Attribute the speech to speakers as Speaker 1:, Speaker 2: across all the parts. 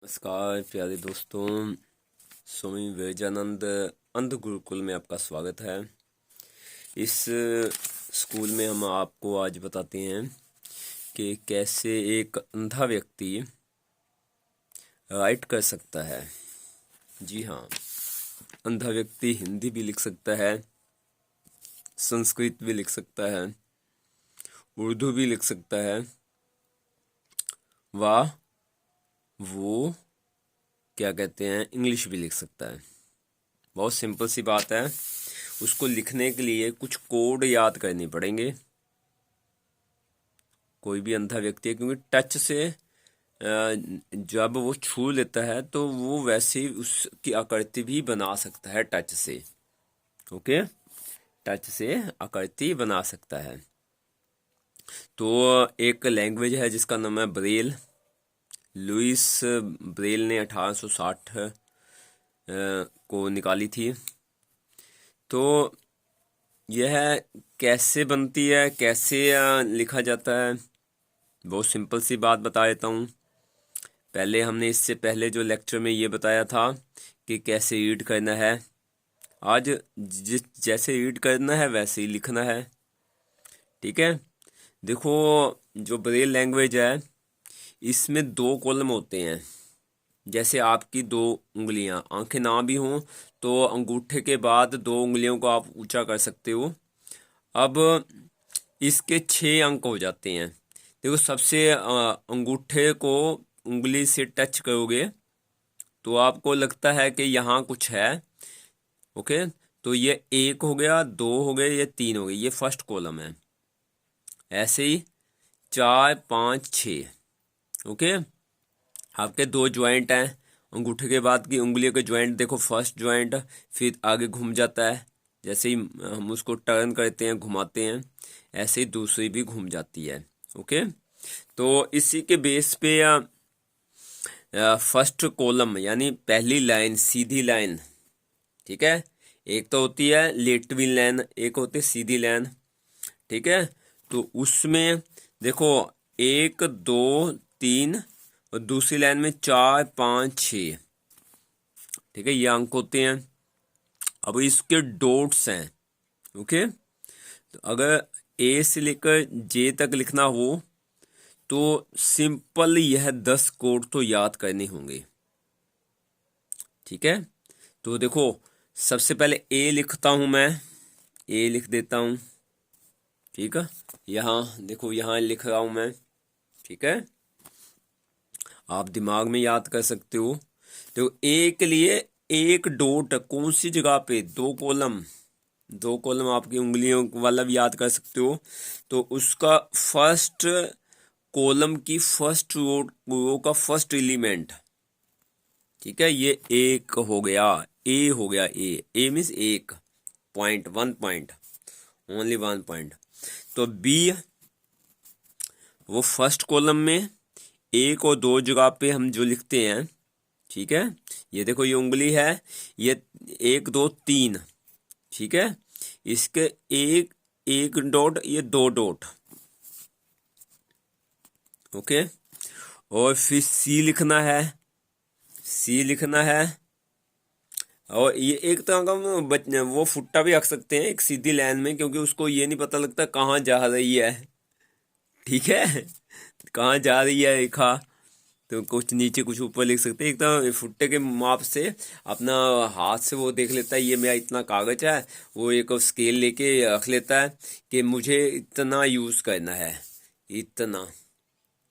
Speaker 1: नमस्कार प्यारे दोस्तों, स्वामी विवेकानंद अंध गुरुकुल में आपका स्वागत है। इस स्कूल में हम आपको आज बताते हैं कि कैसे एक अंधा व्यक्ति राइट कर सकता है। जी हाँ, अंधा व्यक्ति हिंदी भी लिख सकता है, संस्कृत भी लिख सकता है, उर्दू भी लिख सकता है, वाह वो क्या कहते हैं इंग्लिश भी लिख सकता है। बहुत सिंपल सी बात है। उसको लिखने के लिए कुछ कोड याद करने पड़ेंगे। कोई भी अंधा व्यक्ति है, क्योंकि टच से जब वो छू लेता है तो वो वैसे ही उसकी आकृति भी बना सकता है टच से। ओके, टच से आकृति बना सकता है। तो एक लैंग्वेज है जिसका नाम है ब्रेल। लुइस ब्रेल ने 1860 को निकाली थी। तो यह कैसे बनती है, कैसे लिखा जाता है, बहुत सिंपल सी बात बता देता हूँ। पहले हमने इससे पहले जो लेक्चर में ये बताया था कि कैसे रीड करना है। आज जैसे रीड करना है वैसे ही लिखना है। ठीक है, देखो, जो ब्रेल लैंग्वेज है इसमें 2 कॉलम होते हैं। जैसे आपकी 2 उंगलियां, आंखें ना भी हों तो अंगूठे के बाद 2 उंगलियों को आप ऊंचा कर सकते हो। अब इसके 6 अंक हो जाते हैं। देखो, सबसे अंगूठे को उंगली से टच करोगे तो आपको लगता है कि यहाँ कुछ है। ओके, तो ये 1 हो गया, 2 हो गए, ये 3 हो गए, ये फर्स्ट कॉलम है। ऐसे ही 4, 5, 6। ओके, आपके 2 ज्वाइंट हैं। अंगूठे के बाद की उंगलियों के ज्वाइंट देखो, फर्स्ट ज्वाइंट फिर आगे घूम जाता है। जैसे ही हम उसको टर्न करते हैं, घुमाते हैं, ऐसे ही दूसरी भी घूम जाती है। ओके, तो इसी के बेस पे फर्स्ट कॉलम यानी पहली लाइन, सीधी लाइन, ठीक है, एक तो होती है लेटविन लाइन, एक होती है सीधी लाइन। ठीक है, तो उसमें देखो 1, 2, 3 और दूसरी लाइन में 4, 5, 6। ठीक है, ये अंक होते हैं। अब इसके डॉट्स हैं। ओके, तो अगर ए से लेकर जे तक लिखना हो तो सिंपल यह 10 कोड तो याद करने होंगे। ठीक है, तो देखो, सबसे पहले ए लिखता हूं मैं, ए लिख देता हूं। ठीक है, यहाँ देखो, यहाँ लिख रहा हूं मैं। ठीक है, आप दिमाग में याद कर सकते हो। तो ए के लिए एक डॉट कौन सी जगह पे, 2 कॉलम, 2 कॉलम आपकी उंगलियों वाला भी याद कर सकते हो। तो उसका फर्स्ट कॉलम की फर्स्ट रो का फर्स्ट एलिमेंट, ठीक है, ये 1 हो गया, ए हो गया। A means 1 point, 1 point, only 1 point. तो बी, वो फर्स्ट कॉलम में 1 और 2 जगह पे हम जो लिखते हैं। ठीक है, ये देखो, ये उंगली है, ये 1, 2, 3। ठीक है, इसके एक डॉट, ये 2 डॉट। ओके, और फिर सी लिखना है, सी लिखना है। और ये एक तरह का वो फुट्टा भी रख सकते हैं एक सीधी लाइन में, क्योंकि उसको ये नहीं पता लगता कहाँ जा रही है। ठीक है, कहाँ जा रही है रेखा, तो कुछ नीचे कुछ ऊपर लिख सकते हैं। एकदम फुट्टे के माप से अपना हाथ से वो देख लेता है, ये मेरा इतना कागज है, वो एक स्केल लेके रख लेता है कि मुझे इतना यूज करना है, इतना।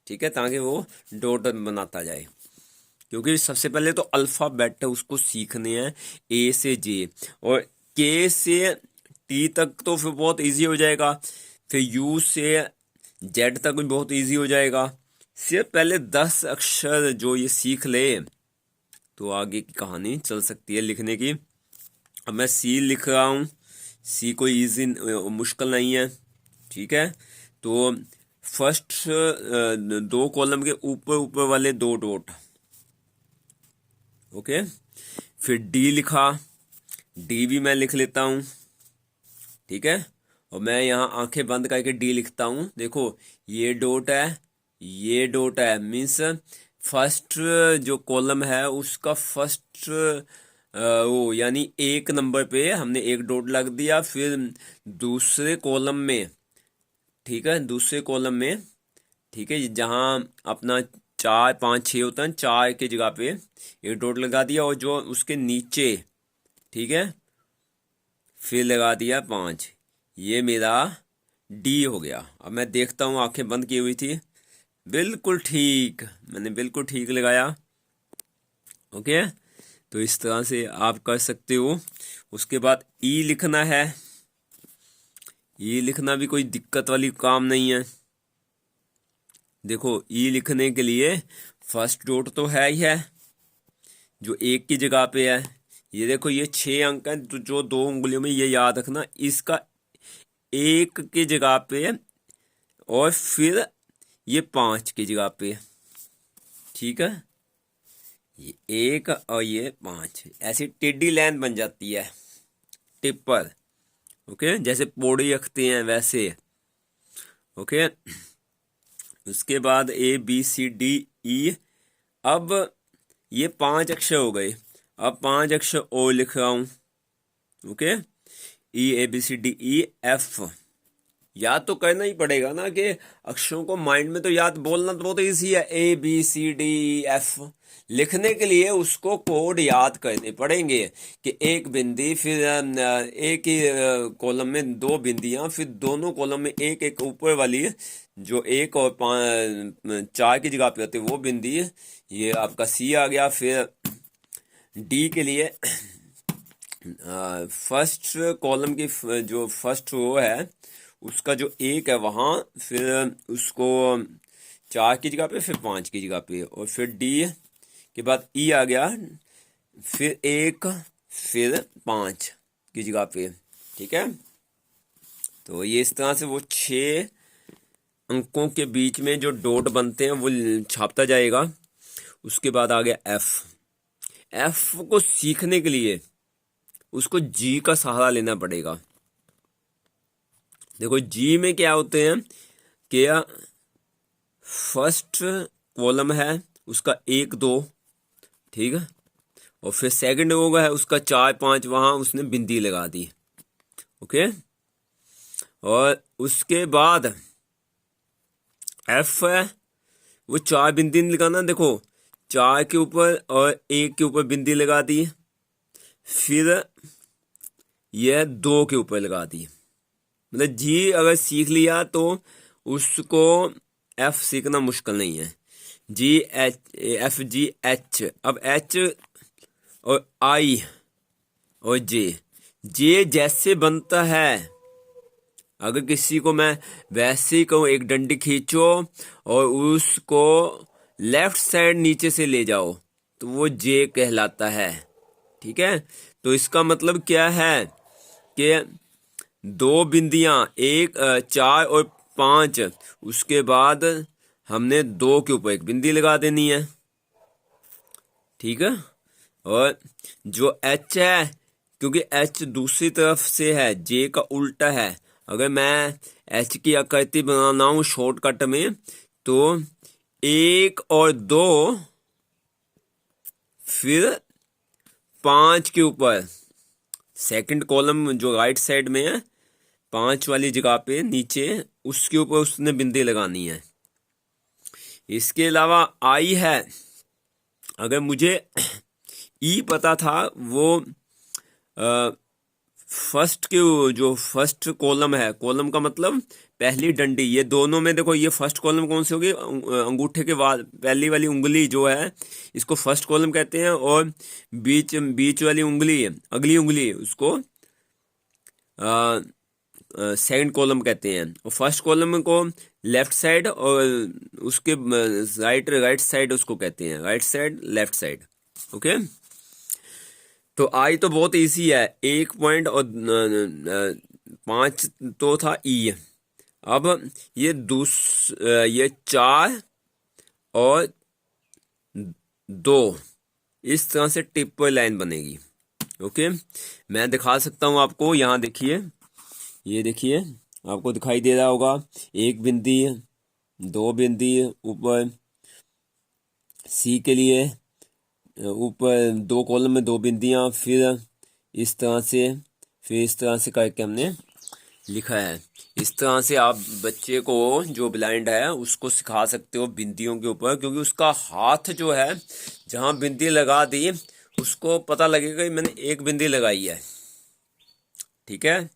Speaker 1: ठीक है, ताकि वो डॉट बनाता जाए। क्योंकि सबसे पहले तो अल्फाबेट उसको सीखने हैं, ए से जे, और के से टी तक तो फिर बहुत इजी हो जाएगा। फिर यू से जेड तक भी बहुत इजी हो जाएगा। सिर्फ पहले 10 अक्षर जो ये सीख ले तो आगे की कहानी चल सकती है लिखने की। अब मैं सी लिख रहा हूँ। सी कोई इजी मुश्किल नहीं है। ठीक है, तो फर्स्ट 2 कॉलम के ऊपर ऊपर वाले 2 डॉट। ओके, फिर डी लिखा, डी भी मैं लिख लेता हूं। ठीक है, और मैं यहां आंखें बंद करके डी लिखता हूं। देखो, ये डॉट है, ये डॉट है, मीन्स फर्स्ट जो कॉलम है उसका फर्स्ट वो यानी एक नंबर पे हमने एक डॉट लग दिया, फिर दूसरे कॉलम में, ठीक है, दूसरे कॉलम में, ठीक है, जहां अपना 4 5 6 होता है, 4 की जगह पे एक डॉट लगा दिया, और जो उसके नीचे, ठीक है, फिर लगा दिया 5। ये मेरा डी हो गया। अब मैं देखता हूँ, आंखें बंद की हुई थी, बिल्कुल ठीक, मैंने बिल्कुल ठीक लगाया। ओके, तो इस तरह से आप कर सकते हो। उसके बाद ई लिखना है। ई लिखना भी कोई दिक्कत वाली काम नहीं है। देखो, ई लिखने के लिए फर्स्ट डॉट तो है ही है, जो एक की जगह पे है। ये देखो, ये 6 अंक है, तो जो 2 उंगलियों में, ये याद रखना, इसका एक की जगह पे और फिर ये 5 की जगह पे, ठीक है, ये 1 और ये 5, ऐसी टेढ़ी लाइन बन जाती है टिप पर। ओके, जैसे पौड़ी रखते हैं वैसे। ओके, उसके बाद ए बी सी डी ई। अब ये 5 अक्षर हो गए, अब 5 अक्षर और लिख रहा हूं। Okay, E A B C D E F. याद तो करना ही पड़ेगा ना, कि अक्षरों को माइंड में तो याद, बोलना तो बहुत ईजी है, A B C D F. लिखने के लिए उसको कोड याद करने पड़ेंगे, कि एक बिंदी, फिर एक ही कॉलम में 2 बिंदियां, फिर दोनों कॉलम में एक एक ऊपर वाली, जो 1 और 4 की जगह पे होती है वो बिंदी। ये आपका सी आ गया। फिर डी के लिए फर्स्ट कॉलम की जो फर्स्ट रो है, उसका जो 1 है वहां, फिर उसको 4 की जगह पे, फिर 5 की जगह पे, और फिर डी के बाद ई आ गया, फिर 1, फिर 5 की जगह पे, ठीक है। तो ये इस तरह से वो 6 अंकों के बीच में जो डॉट बनते हैं वो छापता जाएगा। उसके बाद आ गया एफ। एफ को सीखने के लिए उसको जी का सहारा लेना पड़ेगा। देखो, जी में क्या होते हैं, क्या फर्स्ट कॉलम है उसका 1 2, ठीक है, और फिर सेकंड होगा है उसका 4 5, वहां उसने बिंदी लगा दी। ओके, और उसके बाद एफ है, वो 4 बिंदी नहीं लगाना। देखो, 4 के ऊपर और 1 के ऊपर बिंदी लगा दी, फिर यह 2 के ऊपर लगा दी। मतलब जी अगर सीख लिया तो उसको एफ सीखना मुश्किल नहीं है। जी एच, एफ जी एच। अब एच और आई और जे, जे जैसे बनता है, अगर किसी को मैं वैसे ही कहूँ, एक डंडी खींचो और उसको लेफ्ट साइड नीचे से ले जाओ, तो वो जे कहलाता है, ठीक है। तो इसका मतलब क्या है, कि 2 बिंदियां, 1 4 और 5, उसके बाद हमने 2 के ऊपर एक बिंदी लगा देनी है, ठीक है। और जो एच है, क्योंकि एच दूसरी तरफ से है, जे का उल्टा है, अगर मैं एच की आकृति बनाना हूं शॉर्टकट में, तो 1 और 2, फिर 5 के ऊपर सेकंड कॉलम जो राइट साइड में है, 5 वाली जगह पे नीचे, उसके ऊपर उसने बिंदी लगानी है। इसके अलावा आई है, अगर मुझे ई पता था, वो फर्स्ट के जो फर्स्ट कॉलम है, कॉलम का मतलब पहली डंडी, ये दोनों में देखो, ये फर्स्ट कॉलम कौन सी होगी, अंगूठे के बाद पहली वाली उंगली जो है, इसको फर्स्ट कॉलम कहते हैं, और बीच बीच वाली उंगली, अगली उंगली, उसको सेकंड कॉलम कहते हैं। और फर्स्ट कॉलम को लेफ्ट साइड, और उसके राइट साइड उसको कहते हैं, right side left side. Okay, तो आई तो बहुत इजी है, 1 पॉइंट, और 5 तो था ई। अब ये ये 4 और 2, इस तरह से टिप पर लाइन बनेगी। ओके, मैं दिखा सकता हूं आपको, यहां देखिए, ये देखिए, आपको दिखाई दे रहा होगा, 1 बिंदी, 2 बिंदी ऊपर, सी के लिए ऊपर 2 कॉलम में 2 बिंदियां, फिर इस तरह से करके हमने लिखा है। इस तरह से आप बच्चे को जो ब्लाइंड है उसको सिखा सकते हो बिंदियों के ऊपर, क्योंकि उसका हाथ जो है जहां बिंदी लगा दी उसको पता लगेगा कि मैंने एक बिंदी लगाई है। ठीक है,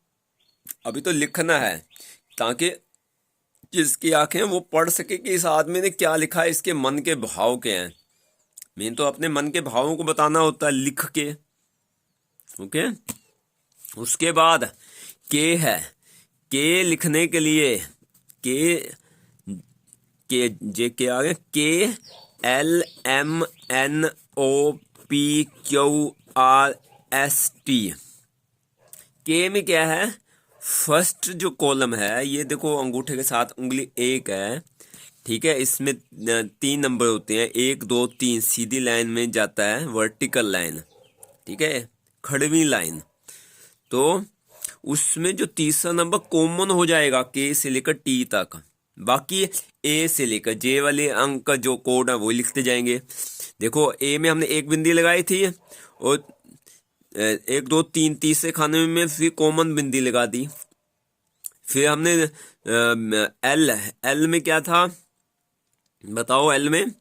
Speaker 1: अभी तो लिखना है ताकि जिसकी आंखें वो पढ़ सके कि इस आदमी ने क्या लिखा है, इसके मन के भाव क्या हैं। मेन तो अपने मन के भावों को बताना होता है लिख के। ओके, उसके बाद के है। के लिखने के लिए के के जे के आगे KLMNOPQRST। के में क्या है, फर्स्ट जो कॉलम है, ये देखो अंगूठे के साथ उंगली एक है। ठीक है, इसमें 3 नंबर होते हैं, 1 2 3 सीधी लाइन में जाता है, वर्टिकल लाइन। ठीक है, खड़वी लाइन। तो उसमें जो तीसरा नंबर कॉमन हो जाएगा के से लेकर टी तक, बाकी ए से लेकर जे वाले अंक का जो कोड है वो लिखते जाएंगे। देखो ए में हमने एक बिंदी लगाई थी और 1 2 3 तीसरे खाने में फिर कॉमन बिंदी लगा दी। फिर हमने एल में क्या था बताओ, एल में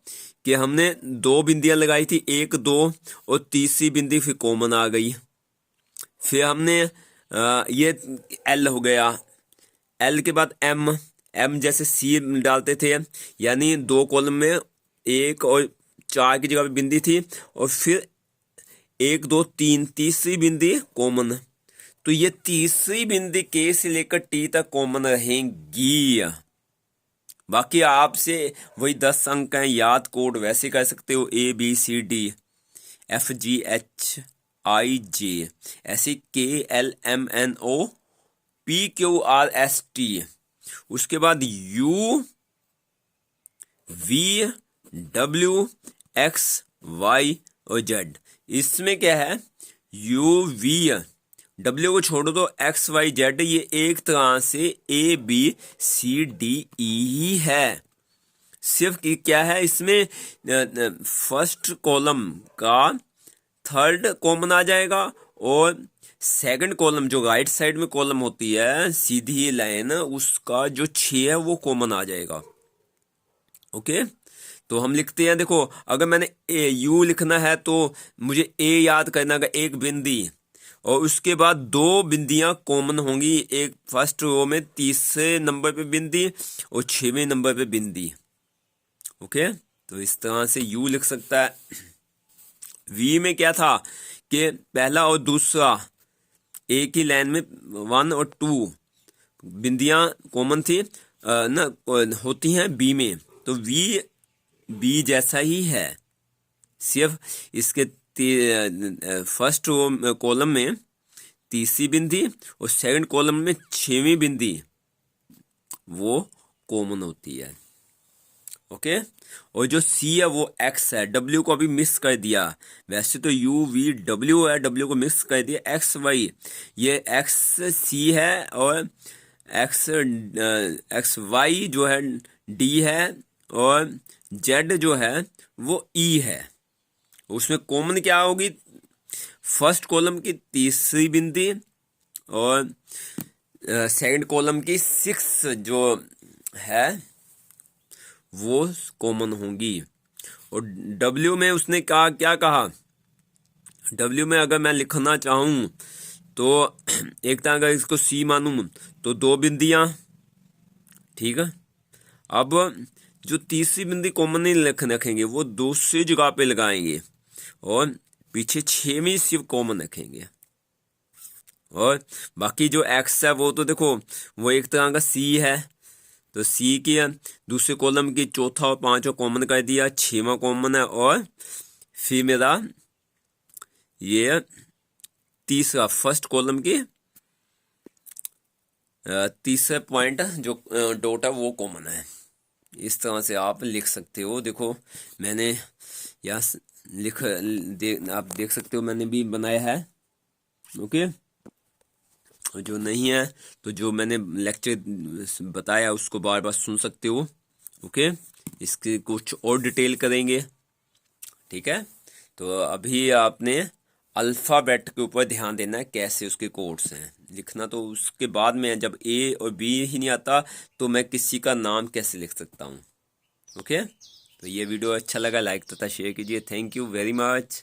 Speaker 1: कि हमने 2 बिंदियां लगाई थी, 1 2 और तीसरी बिंदी फिर कॉमन आ गई। फिर हमने ये एल हो गया। एल के बाद एम जैसे सी डालते थे, यानी 2 कॉलम में 1 और 4 की जगह पे बिंदी थी, और फिर 1 2 3 तीसरी बिंदी कॉमन। तो ये तीसरी बिंदी के से लेकर टी तक कॉमन रहेंगी। बाकी आपसे वही 10 अंक हैं, याद कोड वैसे कर सकते हो, ABCDFGHIJ, ऐसे KLMNOPQRST। उसके बाद UVWXY और Z। इसमें क्या है, UVW को छोड़ो तो XYZ ये एक तरह से ABCDE ही है। सिर्फ क्या है इसमें, फर्स्ट कॉलम का थर्ड कॉमन आ जाएगा, और सेकंड कॉलम जो राइट साइड में कॉलम होती है सीधी लाइन, उसका जो 6 है वो कॉमन आ जाएगा। ओके, तो हम लिखते हैं, देखो अगर मैंने यू लिखना है तो मुझे ए याद करना का एक बिंदी, और उसके बाद 2 बिंदियां कॉमन होंगी, एक फर्स्ट रो में तीसरे नंबर पे बिंदी और 6वें नंबर पे बिंदी। ओके, तो इस तरह से यू लिख सकता है। वी में क्या था कि पहला और दूसरा एक ही लाइन में 1 और 2 बिंदियां कॉमन थी ना होती हैं बी में, तो बी जैसा ही है, सिर्फ इसके फर्स्ट कॉलम में तीसरी बिंदी और सेकंड कॉलम में 6वीं बिंदी वो कॉमन होती है। ओके, और जो सी है वो एक्स है, डब्ल्यू को अभी मिस कर दिया, वैसे तो यू वी डब्ल्यू है, डब्ल्यू को मिस कर दिया, एक्स वाई, ये एक्स सी है और एक्स वाई जो है डी है, और जेड जो है वो ई है। उसमें कॉमन क्या होगी, फर्स्ट कॉलम की तीसरी बिंदी और सेकंड कॉलम की 6 जो है वो कॉमन होंगी। और डब्ल्यू में उसने कहा, क्या कहा, डब्ल्यू में अगर मैं लिखना चाहूं तो एक तरह अगर इसको सी मानूं तो 2 बिंदियां। ठीक है, अब जो तीसरी बिंदी कॉमन नहीं रखेंगे वो दूसरी जगह पे लगाएंगे, और पीछे 6वीं सिर्फ कॉमन रखेंगे। और बाकी जो एक्स है वो तो देखो वो एक तरह का सी है, तो सी की दूसरे कॉलम की चौथा और पांचवा कॉमन कर दिया, 6वां कॉमन है, और फिर मेरा ये तीसरा फर्स्ट कॉलम की तीसरा पॉइंट जो डॉट है वो कॉमन है। इस तरह से आप लिख सकते हो। देखो मैंने यहाँ आप देख सकते हो मैंने भी बनाया है। ओके, जो नहीं है तो जो मैंने लेक्चर बताया उसको बार बार सुन सकते हो। ओके, इसके कुछ और डिटेल करेंगे। ठीक है। तो अभी आपने अल्फ़ाबेट के ऊपर ध्यान देना है, कैसे उसके कोड्स हैं लिखना। तो उसके बाद में जब ए और बी ही नहीं आता तो मैं किसी का नाम कैसे लिख सकता हूँ। ओके, तो ये वीडियो अच्छा लगा लाइक तथा शेयर कीजिए। Thank you very much.